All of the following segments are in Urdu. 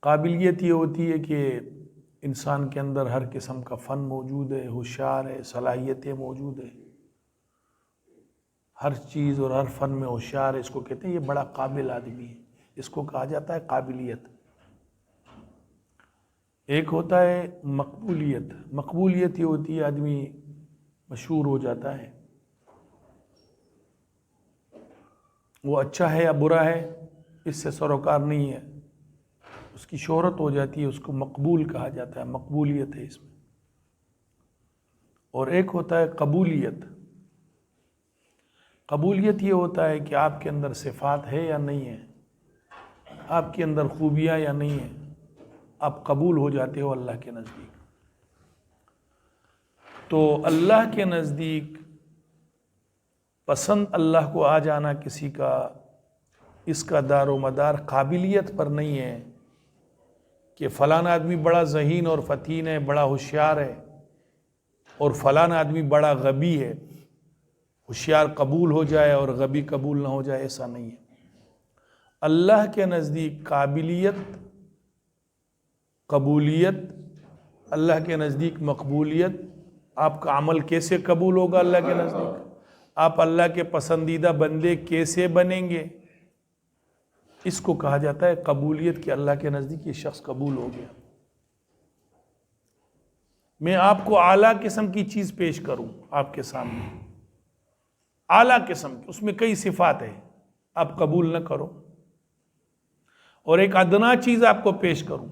قابلیت یہ ہوتی ہے کہ انسان کے اندر ہر قسم کا فن موجود ہے، ہوشیار ہے، صلاحیتیں موجود ہیں، ہر چیز اور ہر فن میں ہوشیار ہے، اس کو کہتے ہیں یہ بڑا قابل آدمی ہے، اس کو کہا جاتا ہے قابلیت۔ ایک ہوتا ہے مقبولیت۔ مقبولیت یہ ہوتی ہے آدمی مشہور ہو جاتا ہے، وہ اچھا ہے یا برا ہے اس سے سروکار نہیں ہے، اس کی شہرت ہو جاتی ہے، اس کو مقبول کہا جاتا ہے، مقبولیت ہے اس میں۔ اور ایک ہوتا ہے قبولیت۔ قبولیت یہ ہوتا ہے کہ آپ کے اندر صفات ہے یا نہیں ہے، آپ کے اندر خوبیاں یا نہیں ہیں، آپ قبول ہو جاتے ہو اللہ کے نزدیک۔ تو اللہ کے نزدیک پسند اللہ کو آ جانا کسی کا، اس کا دار و مدار قابلیت پر نہیں ہے کہ فلاں آدمی بڑا ذہین اور فتین ہے، بڑا ہوشیار ہے، اور فلاں آدمی بڑا غبی ہے، ہوشیار قبول ہو جائے اور غبی قبول نہ ہو جائے، ایسا نہیں ہے۔ اللہ کے نزدیک قابلیت، قبولیت، اللہ کے نزدیک مقبولیت، آپ کا عمل کیسے قبول ہوگا اللہ کے نزدیک، آپ اللہ کے پسندیدہ بندے کیسے بنیں گے، اس کو کہا جاتا ہے قبولیت، کہ اللہ کے نزدیک یہ شخص قبول ہو گیا۔ میں آپ کو اعلیٰ قسم کی چیز پیش کروں آپ کے سامنے، اعلیٰ قسم کی، اس میں کئی صفات ہیں، آپ قبول نہ کرو، اور ایک ادنا چیز آپ کو پیش کروں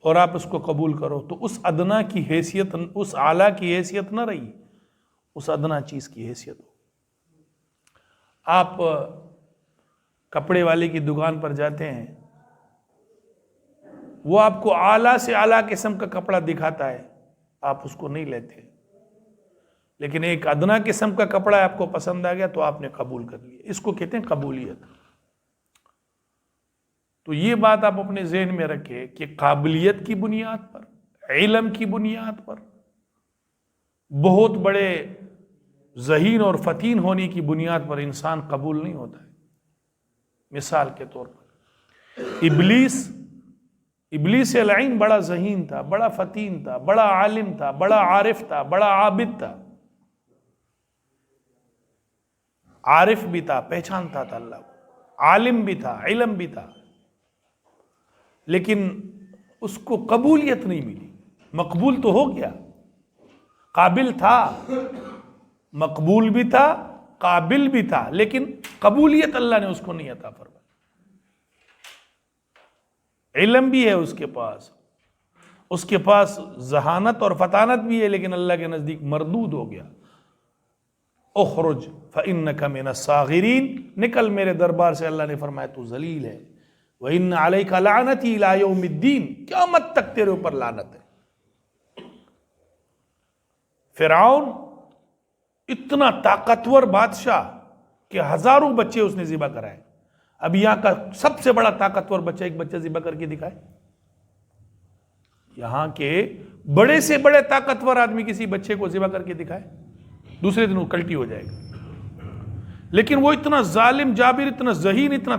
اور آپ اس کو قبول کرو، تو اس ادنا کی حیثیت، اس اعلیٰ کی حیثیت نہ رہی، اس ادنا چیز کی حیثیت ہو۔ آپ کپڑے والے کی دکان پر جاتے ہیں، وہ آپ کو اعلیٰ سے اعلیٰ قسم کا کپڑا دکھاتا ہے، آپ اس کو نہیں لیتے، لیکن ایک ادنا قسم کا کپڑا آپ کو پسند آ گیا تو آپ نے قبول کر لیا، اس کو کہتے ہیں قبولیت۔ تو یہ بات آپ اپنے ذہن میں رکھیں کہ قابلیت کی بنیاد پر، علم کی بنیاد پر، بہت بڑے ذہین اور فتین ہونے کی بنیاد پر انسان قبول نہیں ہوتا ہے۔ مثال کے طور پر ابلیس لعین بڑا ذہین تھا، بڑا فتین تھا، بڑا عالم تھا، بڑا عارف تھا، بڑا عابد تھا، عارف بھی تھا، پہچانتا تھا اللہ کو، عالم بھی تھا، علم بھی تھا، لیکن اس کو قبولیت نہیں ملی۔ مقبول تو ہو گیا، قابل تھا، مقبول بھی تھا، قابل بھی تھا، لیکن قبولیت اللہ نے اس کو نہیں عطا فرمائی۔ علم بھی ہے اس کے پاس ذہانت اور فطانت بھی ہے، لیکن اللہ کے نزدیک مردود ہو گیا۔ اخرج فإنک من الصاغرین، نکل میرے دربار سے، اللہ نے فرمایا تو ذلیل ہے۔ وإن علیک لعنتی الی یوم الدین، قیامت تک تیرے اوپر لعنت ہے۔ فرعون اتنا طاقتور بادشاہ کہ ہزاروں بچے اس نے ذبح کرائے۔ اب یہاں کا سب سے بڑا طاقتور بچہ ایک بچہ ذبح کر کے دکھائے؟ یہاں کے بڑے سے بڑے طاقتور آدمی کسی بچے کو ذبح کر کے دکھائے، دوسرے دن وہ کلٹی ہو جائے گا۔ لیکن وہ اتنا ظالم جابر، اتنا ذہین، اتنا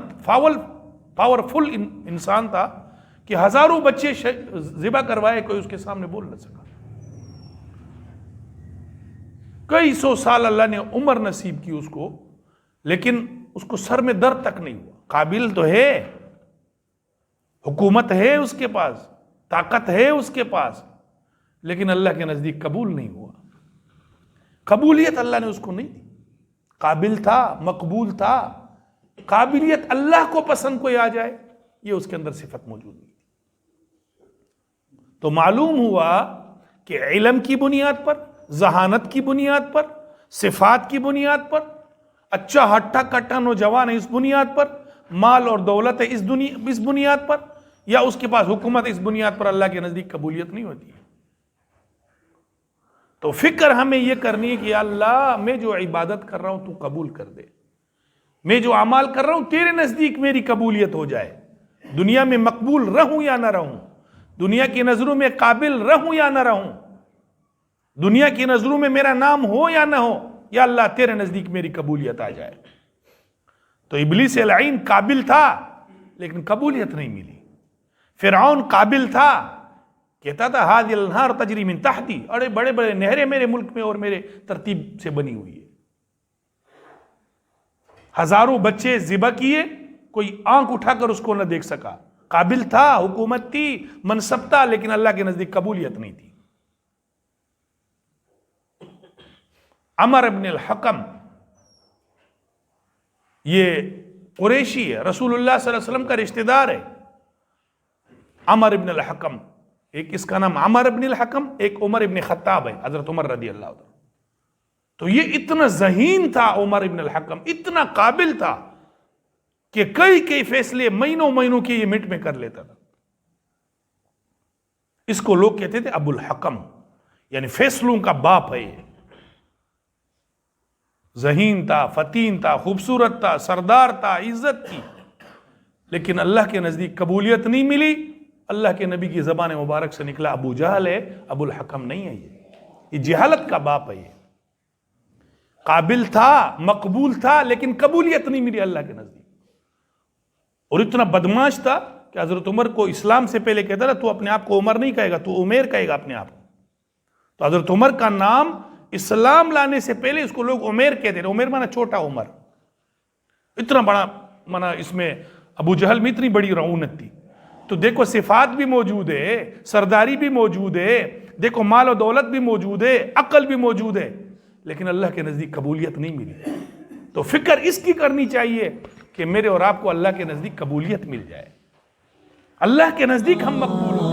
پاورفل انسان تھا کہ ہزاروں بچے ذبح کروائے، کوئی اس کے سامنے بول نہ سکا۔ کئی سو سال اللہ نے عمر نصیب کی اس کو، لیکن اس کو سر میں درد تک نہیں ہوا۔ قابل تو ہے، حکومت ہے اس کے پاس، طاقت ہے اس کے پاس، لیکن اللہ کے نزدیک قبول نہیں ہوا۔ قبولیت اللہ نے اس کو نہیں دی۔ قابل تھا، مقبول تھا، قابلیت اللہ کو پسند کوئی آ جائے، یہ اس کے اندر صفت موجود نہیں تھی۔ تو معلوم ہوا کہ علم کی بنیاد پر، ذہانت کی بنیاد پر، صفات کی بنیاد پر، اچھا ہٹھا کٹھا نوجوان ہے اس بنیاد پر، مال اور دولت ہے اس بنیاد پر، یا اس کے پاس حکومت ہے اس بنیاد پر، اللہ کے نزدیک قبولیت نہیں ہوتی ہے۔ تو فکر ہمیں یہ کرنی ہے کہ اللہ میں جو عبادت کر رہا ہوں تو قبول کر دے، میں جو اعمال کر رہا ہوں تیرے نزدیک میری قبولیت ہو جائے، دنیا میں مقبول رہوں یا نہ رہوں، دنیا کی نظروں میں قابل رہوں یا نہ رہوں، دنیا کی نظروں میں میرا نام ہو یا نہ ہو، یا اللہ تیرے نزدیک میری قبولیت آ جائے۔ تو ابلیس لعین قابل تھا لیکن قبولیت نہیں ملی، فرعون قابل تھا، کہتا تھا ہادی الانہار تجری من تحتی، اڑے بڑے بڑے نہریں میرے ملک میں اور میرے ترتیب سے بنی ہوئی ہے. ہزاروں بچے ذبح کیے، کوئی آنکھ اٹھا کر اس کو نہ دیکھ سکا. قابل تھا، حکومت تھی، منصب تھا، لیکن اللہ کے نزدیک قبولیت نہیں تھی. عمر ابن الحکم یہ قریشی ہے، رسول اللہ صلی اللہ علیہ وسلم کا رشتہ دار ہے. عمر ابن الحکم، ایک اس کا نام عمر ابن الحکم، ایک عمر ابن خطاب ہے، حضرت عمر رضی اللہ عنہ. تو یہ اتنا ذہین تھا عمر ابن الحکم، اتنا قابل تھا کہ کئی فیصلے مہینوں کے یہ منٹ میں کر لیتا تھا. اس کو لوگ کہتے تھے ابو الحکم، یعنی فیصلوں کا باپ ہے. یہ ذہین تھا، فتین تھا، خوبصورت تھا، سردار تھا، عزت تھی، لیکن اللہ کے نزدیک قبولیت نہیں ملی. اللہ کے نبی کی زبان مبارک سے نکلا ابو جہل ہے، ابو الحکم نہیں ہے. یہ جہالت کا باپ ہے. یہ قابل تھا، مقبول تھا، لیکن قبولیت نہیں ملی اللہ کے نزدیک. اور اتنا بدماش تھا کہ حضرت عمر کو اسلام سے پہلے کہتا تھا تو اپنے آپ کو عمر نہیں کہے گا، تو عمیر کہے گا اپنے آپ کو. تو حضرت عمر کا نام اسلام لانے سے پہلے اس کو لوگ عمیر کہتے تھے. عمیر مانا چھوٹا عمر. اتنا بڑا مانا اس میں ابو جہل میں اتنی بڑی رعونت تھی. تو دیکھو صفات بھی موجود ہے، سرداری بھی موجود ہے، دیکھو مال و دولت بھی موجود ہے، عقل بھی موجود ہے، لیکن اللہ کے نزدیک قبولیت نہیں ملی. تو فکر اس کی کرنی چاہیے کہ میرے اور آپ کو اللہ کے نزدیک قبولیت مل جائے، اللہ کے نزدیک ہم مقبول ہوں.